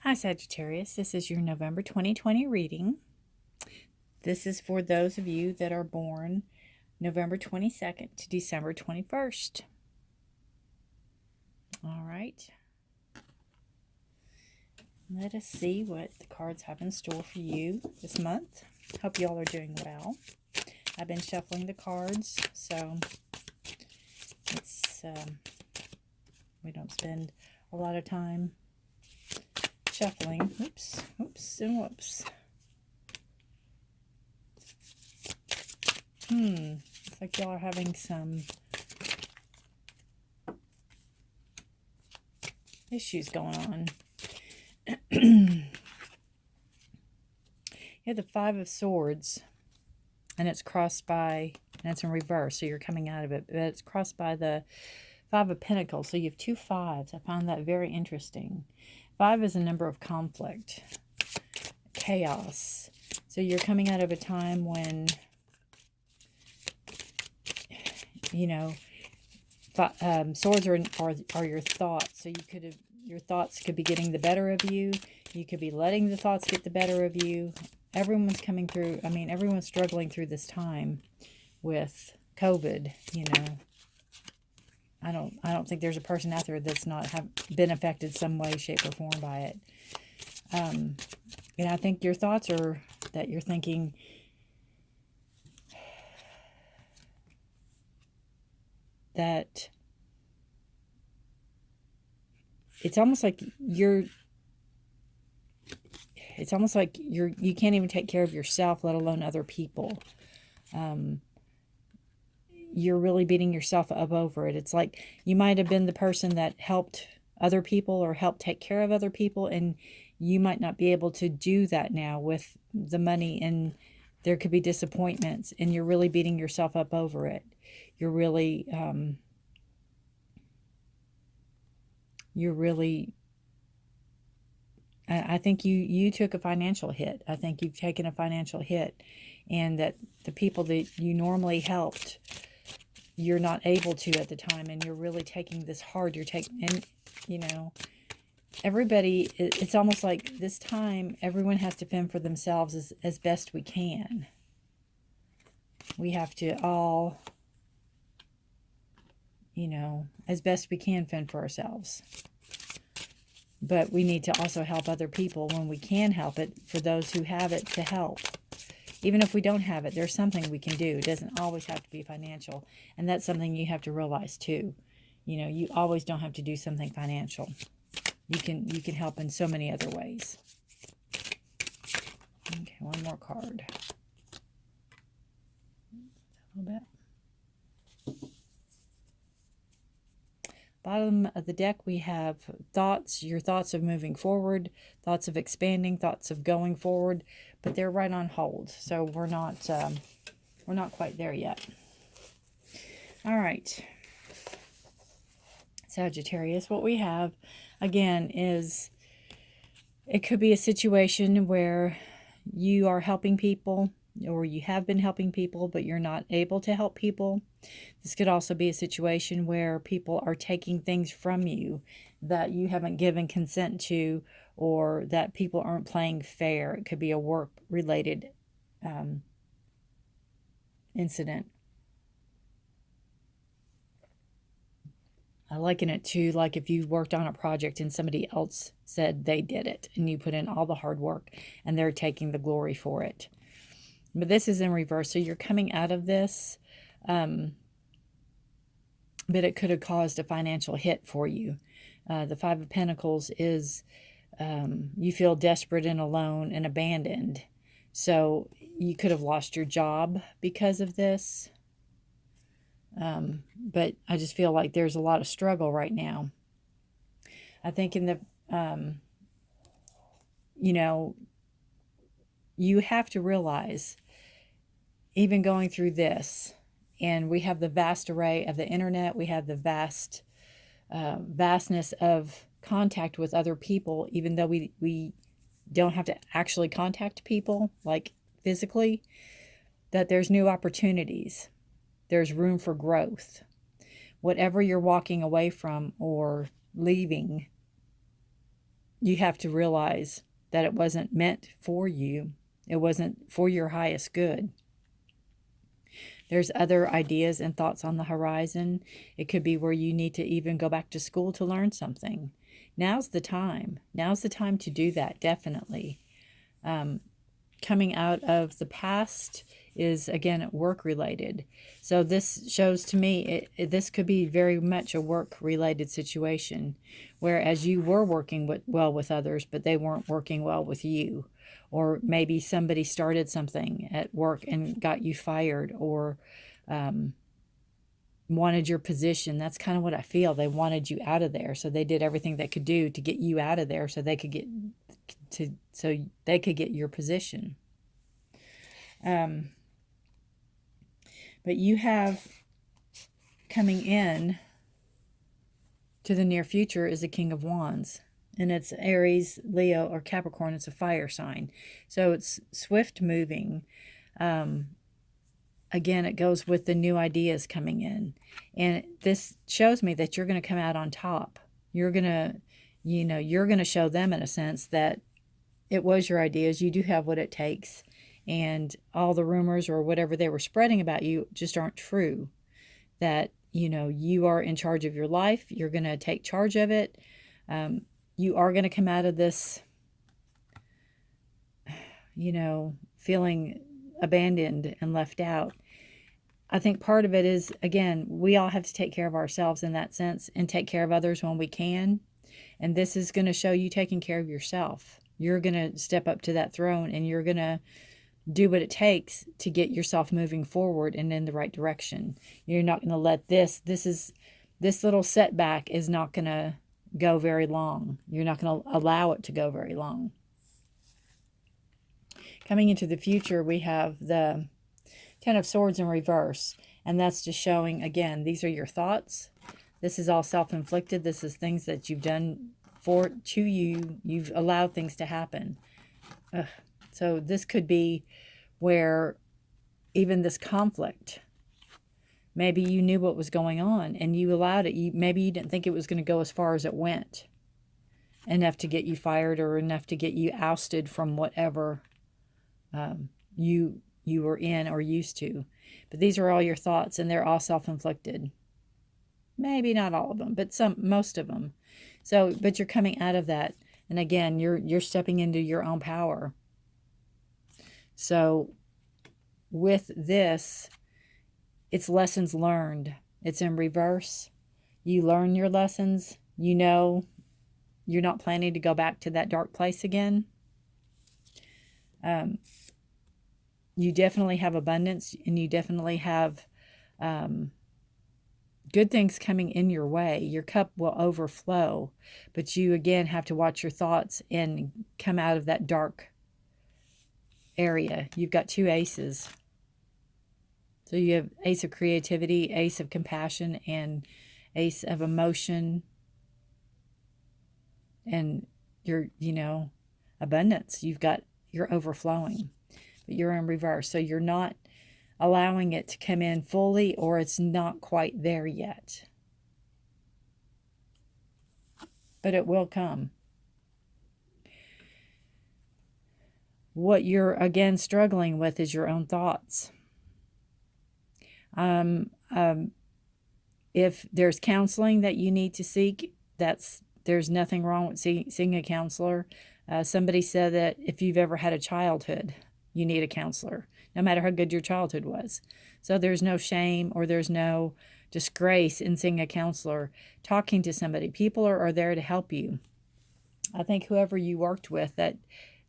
Hi Sagittarius, this is your November 2020 reading. This is for those of you that are born November 22nd to December 21st. All right. Let us see what the cards have in store for you this month. Hope you all are doing well. I've been shuffling the cards, so it's we don't spend a lot of time shuffling. Oops, and whoops. It's like y'all are having some issues going on. You have the Five of Swords, and it's crossed by, and it's in reverse, so you're coming out of it, but it's crossed by the Five of Pentacles, so you have two fives. I found that very interesting. Five is a number of conflict, chaos. So you're coming out of a time when, you know, swords are your thoughts. So your thoughts could be getting the better of you. You could be letting the thoughts get the better of you. Everyone's coming through. I mean, everyone's struggling through this time with COVID. You know, I don't think there's a person out there that's not been affected some way, shape, or form by it. And I think your thoughts are that you're thinking, that it's almost like you can't even take care of yourself, let alone other people. You're really beating yourself up over it. It's like you might have been the person that helped other people or helped take care of other people, and you might not be able to do that now with the money, and there could be disappointments, and you're really beating yourself up over it. You're really I think you took a financial hit. I think you've taken a financial hit, and that the people that you normally helped, you're not able to at the time, and you're really taking this hard. And you know, everybody, it's almost like this time everyone has to fend for themselves as best we can. We have to all, you know, as best we can fend for ourselves. But we need to also help other people when we can help it, for those who have it to help. Even if we don't have it, there's something we can do. It doesn't always have to be financial. And that's something you have to realize too. You know, you always don't have to do something financial. You can help in so many other ways. Okay, one more card. A little bit. Bottom of the deck, we have thoughts, your thoughts of moving forward, thoughts of expanding, thoughts of going forward, but they're right on hold. So we're not quite there yet. All right. Sagittarius, what we have again is, it could be a situation where you are helping people, or you have been helping people, but you're not able to help people. This could also be a situation where people are taking things from you that you haven't given consent to, or that people aren't playing fair. It could be a work-related incident. I liken it to like if you worked on a project and somebody else said they did it, and you put in all the hard work and they're taking the glory for it. But this is in reverse, so you're coming out of this, but it could have caused a financial hit for you. The Five of Pentacles is you feel desperate and alone and abandoned. So you could have lost your job because of this. But I just feel like there's a lot of struggle right now. I think in the, you know, you have to realize, even going through this, and we have the vast array of the internet, we have the vastness of contact with other people, even though we don't have to actually contact people, like physically, that there's new opportunities. There's room for growth. Whatever you're walking away from or leaving, you have to realize that it wasn't meant for you. It wasn't for your highest good. There's other ideas and thoughts on the horizon. It could be where you need to even go back to school to learn something. Now's the time. Now's the time to do that, definitely. Coming out of the past is, again, work related. So this shows to me this could be very much a work related situation, whereas you were working well with others, but they weren't working well with you. Or maybe somebody started something at work and got you fired, or wanted your position. That's kind of what I feel. They wanted you out of there, so they did everything they could do to get you out of there so they could get your position. But you have coming in to the near future is the King of Wands. And it's Aries, Leo, or Capricorn. It's a fire sign. So it's swift moving. Again, it goes with the new ideas coming in. And this shows me that you're going to come out on top. You're going to, you're going to show them in a sense that it was your ideas. You do have what it takes. And all the rumors or whatever they were spreading about you just aren't true. That, you are in charge of your life. You're going to take charge of it. You are going to come out of this, feeling abandoned and left out. I think part of it is, again, we all have to take care of ourselves in that sense and take care of others when we can. And this is going to show you taking care of yourself. You're going to step up to that throne and you're going to do what it takes to get yourself moving forward and in the right direction. You're not going to let this little setback is not going to go very long. You're not going to allow it to go very long. Coming into the future, we have the Ten of Swords in reverse. And that's just showing, again, these are your thoughts. This is all self-inflicted. This is things that you've done to you. You've allowed things to happen. So this could be where even this conflict, maybe you knew what was going on and you allowed it. Maybe you didn't think it was going to go as far as it went. Enough to get you fired or enough to get you ousted from whatever you were in or used to. But these are all your thoughts and they're all self-inflicted. Maybe not all of them, but most of them. So, but you're coming out of that. And again, you're stepping into your own power. So with this, it's lessons learned. It's in reverse. You learn your lessons. You're not planning to go back to that dark place again. You definitely have abundance and you definitely have good things coming in your way. Your cup will overflow, but you again have to watch your thoughts and come out of that dark area. You've got two aces. So you have ace of creativity, ace of compassion, and ace of emotion. And your, abundance. You're overflowing. But you're in reverse. So you're not allowing it to come in fully, or it's not quite there yet. But it will come. What you're, again, struggling with is your own thoughts. If there's counseling that you need to seek, there's nothing wrong with seeing a counselor. Somebody said that if you've ever had a childhood, you need a counselor, no matter how good your childhood was. So there's no shame or there's no disgrace in seeing a counselor, talking to somebody. People are there to help you. I think whoever you worked with,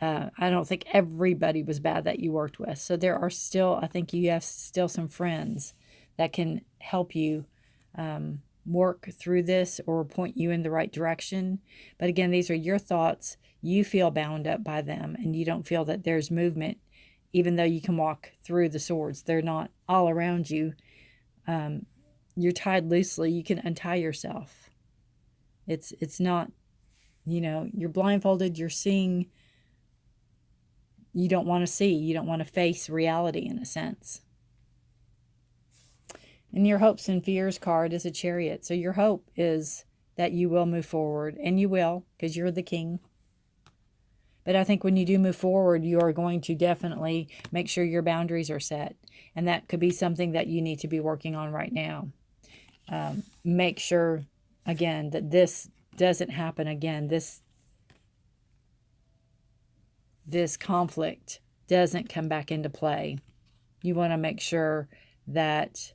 I don't think everybody was bad that you worked with. So there are still, I think you have still some friends that can help you work through this or point you in the right direction. But again, these are your thoughts. You feel bound up by them and you don't feel that there's movement, even though you can walk through the swords. They're not all around you. You're tied loosely. You can untie yourself. It's not, you're blindfolded. You're seeing. You don't want to see. You don't want to face reality in a sense. And your hopes and fears card is a Chariot. So your hope is that you will move forward. And you will, because you're the king. But I think when you do move forward, you are going to definitely make sure your boundaries are set. And that could be something that you need to be working on right now. Make sure, again, that this doesn't happen again. This conflict doesn't come back into play. You want to make sure that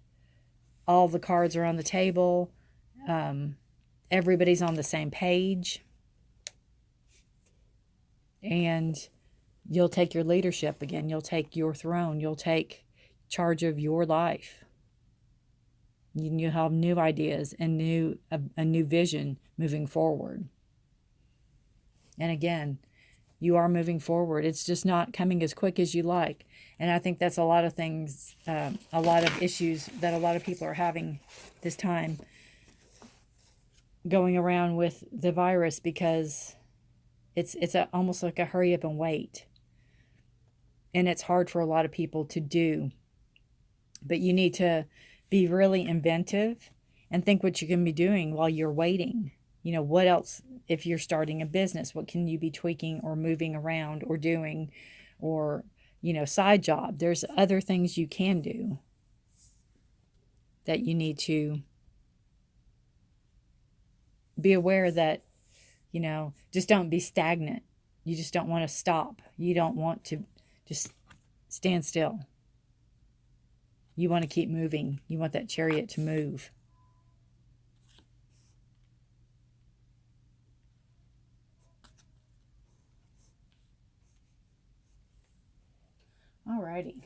all the cards are on the table. Everybody's on the same page. And you'll take your leadership again. You'll take your throne. You'll take charge of your life. You have new ideas and a new vision moving forward. And again, you are moving forward. It's just not coming as quick as you like. And I think that's a lot of things, a lot of issues that a lot of people are having this time going around with the virus, because it's almost like a hurry up and wait. And it's hard for a lot of people to do. But you need to be really inventive and think what you can be doing while you're waiting. You know, what else, if you're starting a business, what can you be tweaking or moving around or doing, or, you know, side job. There's other things you can do that you need to be aware that, you know, just don't be stagnant. You just don't want to stop. You don't want to just stand still. You want to keep moving. You want that chariot to move. Alrighty.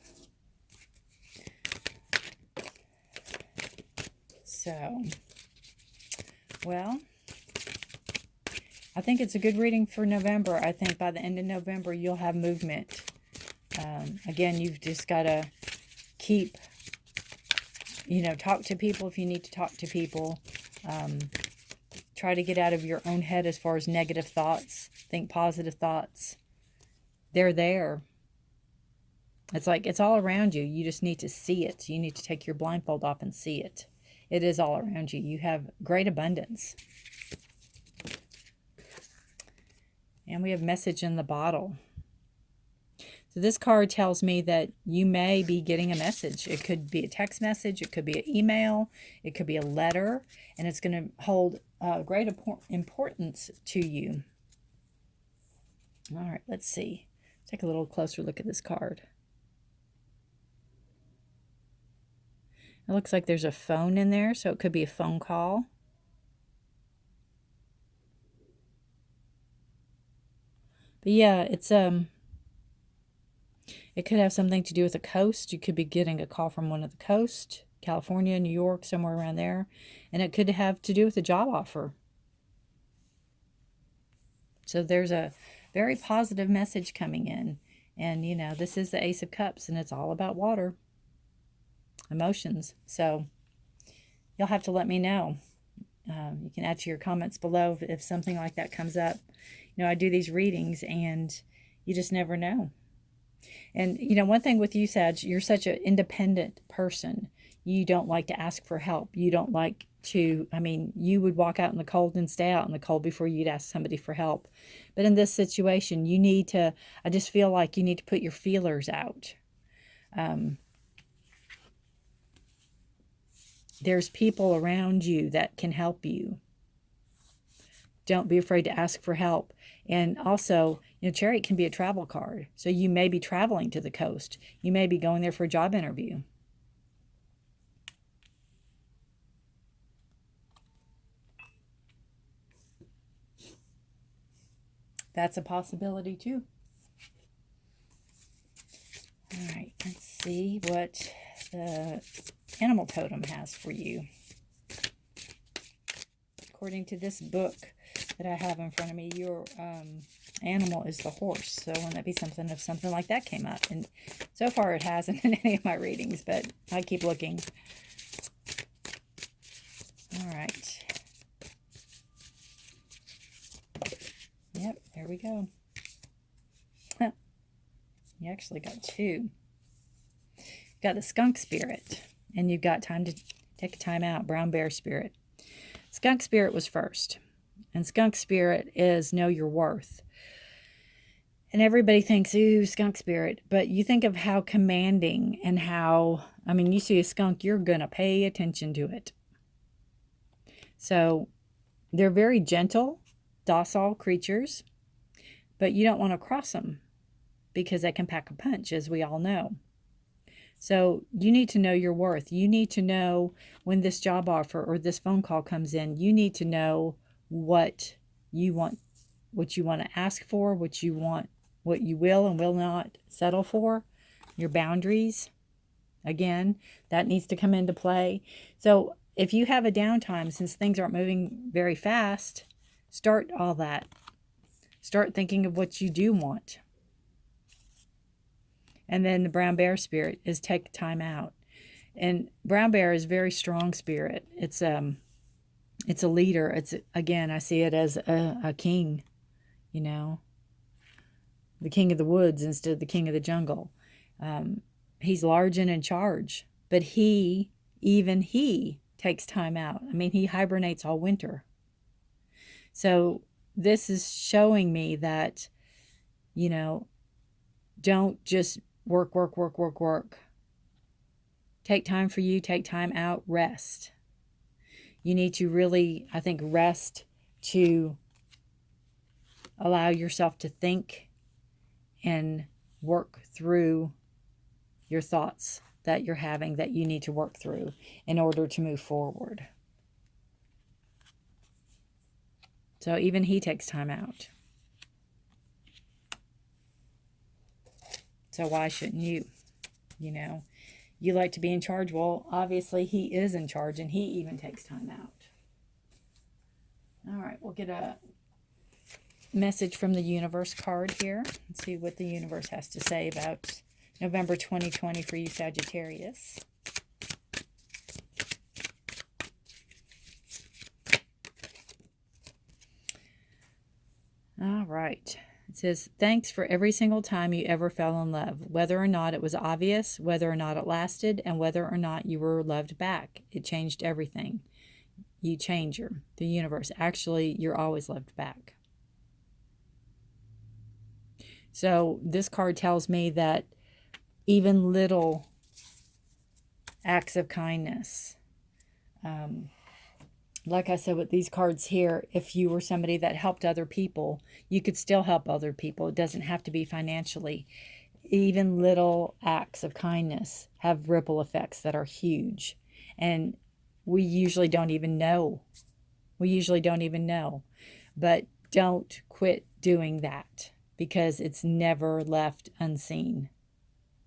So, well, I think it's a good reading for November. I think by the end of November, you'll have movement. Again, you've just got to keep, you know, talk to people if you need to talk to people. Try to get out of your own head as far as negative thoughts. Think positive thoughts. They're there. It's like it's all around you. You just need to see it. You need to take your blindfold off and see it. It is all around you. You have great abundance. And we have message in the bottle. So this card tells me that you may be getting a message. It could be a text message. It could be an email. It could be a letter. And it's going to hold great importance to you. All right, let's see. Take a little closer look at this card. It looks like there's a phone in there, so it could be a phone call. But yeah, it could have something to do with the coast. You could be getting a call from one of the coast, California, New York, somewhere around there. And it could have to do with a job offer. So there's a very positive message coming in. And, you know, this is the Ace of Cups, and it's all about water. Emotions. So you'll have to let me know. You can add to your comments below if something like that comes up. You know, I do these readings, and you just never know. And, you know, one thing with you, Sag, you're such an independent person. You don't like to ask for help. You don't like to, I mean, you would walk out in the cold and stay out in the cold before you'd ask somebody for help. But in this situation, you need to, I just feel like you need to put your feelers out. There's people around you that can help you. Don't be afraid to ask for help. And also, you know, Chariot can be a travel card. So you may be traveling to the coast. You may be going there for a job interview. That's a possibility too. All right, let's see what the animal totem has for you. According to this book that I have in front of me, your animal is the horse. So wouldn't that be something if something like that came up? And so far it hasn't in any of my readings, but I keep looking. All right. Yep, there we go. You actually got two. You've got the skunk spirit, and you've got time to take a time out, brown bear spirit. Skunk spirit was first, and skunk spirit is know your worth. And everybody thinks, ooh, skunk spirit. But you think of how commanding and how, I mean, you see a skunk, you're going to pay attention to it. So they're very gentle, docile creatures, but you don't want to cross them because they can pack a punch, as we all know. So you need to know your worth. You need to know when this job offer or this phone call comes in, you need to know what you want to ask for, what you want, what you will and will not settle for, your boundaries. Again, that needs to come into play. So if you have a downtime, since things aren't moving very fast, start all that. Start thinking of what you do want. And then the brown bear spirit is take time out. And brown bear is very strong spirit. It's a leader. It's, again, I see it as a king, you know, the king of the woods instead of the king of the jungle. He's large and in charge, but even he takes time out. I mean, he hibernates all winter. So this is showing me that, you know, don't just work. Take time for you, take time out, rest. You need to really, I think, rest to allow yourself to think and work through your thoughts that you're having that you need to work through in order to move forward. So even he takes time out. So why shouldn't you? You know, you like to be in charge. Well, obviously he is in charge and he even takes time out. All right, we'll get a message from the universe card here. Let's see what the universe has to say about November 2020 for you, Sagittarius. All right. It says, thanks for every single time you ever fell in love, whether or not it was obvious, whether or not it lasted, and whether or not you were loved back. It changed everything. You change the universe. Actually, you're always loved back. So this card tells me that even little acts of kindness, like I said with these cards here, if you were somebody that helped other people, you could still help other people. It doesn't have to be financially. Even little acts of kindness have ripple effects that are huge. And we usually don't even know. But don't quit doing that because it's never left unseen.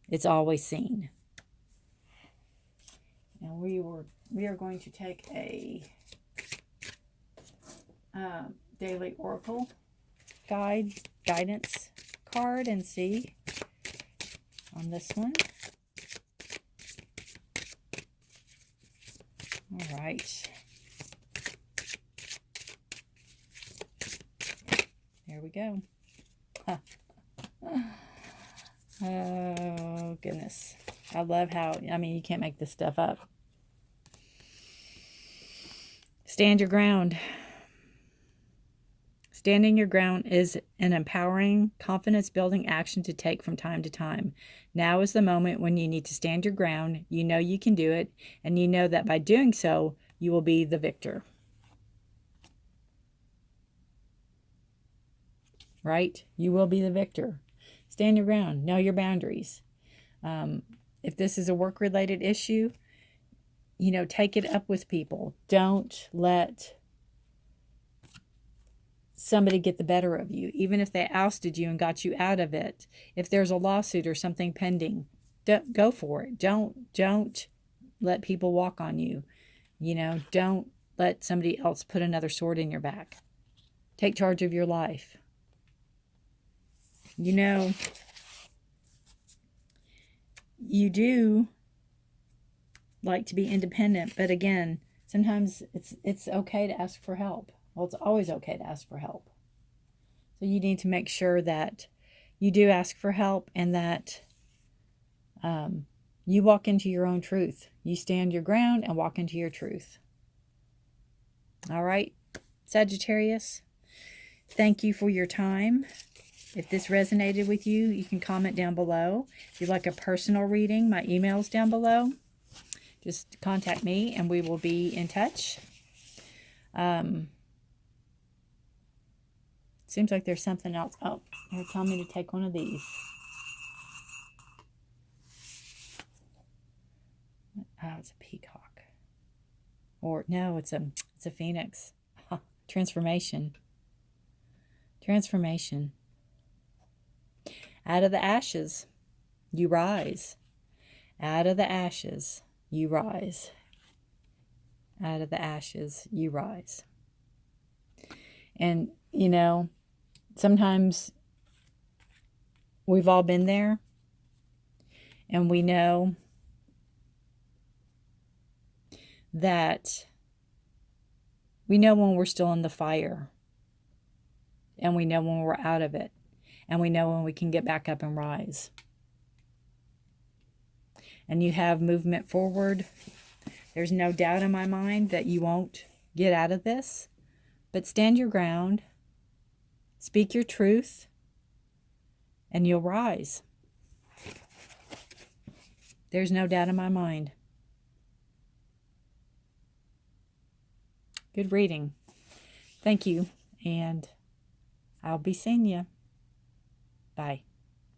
It's always seen. Now we are going to take a daily oracle guidance card and see on this one. All right. There we go. Huh. Oh, goodness. I love how, I mean, you can't make this stuff up. Stand your ground. Standing your ground is an empowering, confidence-building action to take from time to time. Now is the moment when you need to stand your ground. You know you can do it, and you know that by doing so, you will be the victor. Right? You will be the victor. Stand your ground. Know your boundaries. If this is a work-related issue, you know, take it up with people. Don't let somebody get the better of you, even if they ousted you and got you out of it. If there's a lawsuit or something pending, go for it. Don't let people walk on you. You know, don't let somebody else put another sword in your back. Take charge of your life. You know, you do like to be independent, but again, sometimes it's okay to ask for help. Well, it's always okay to ask for help. So you need to make sure that you do ask for help and that you walk into your own truth. You stand your ground and walk into your truth. All right, Sagittarius, thank you for your time. If this resonated with you, you can comment down below. If you'd like a personal reading, my email's down below. Just contact me and we will be in touch. Seems like there's something else. Oh, they're telling me to take one of these. Oh, it's a peacock. Or no, it's a phoenix. Transformation. Transformation. Out of the ashes, you rise. Out of the ashes, you rise. Out of the ashes, you rise. And, you know, sometimes we've all been there, and we know that we know when we're still in the fire, and we know when we're out of it, and we know when we can get back up and rise. And you have movement forward. There's no doubt in my mind that you won't get out of this, but stand your ground, speak your truth, and you'll rise. There's no doubt in my mind. Good reading. Thank you, and I'll be seeing you. Bye.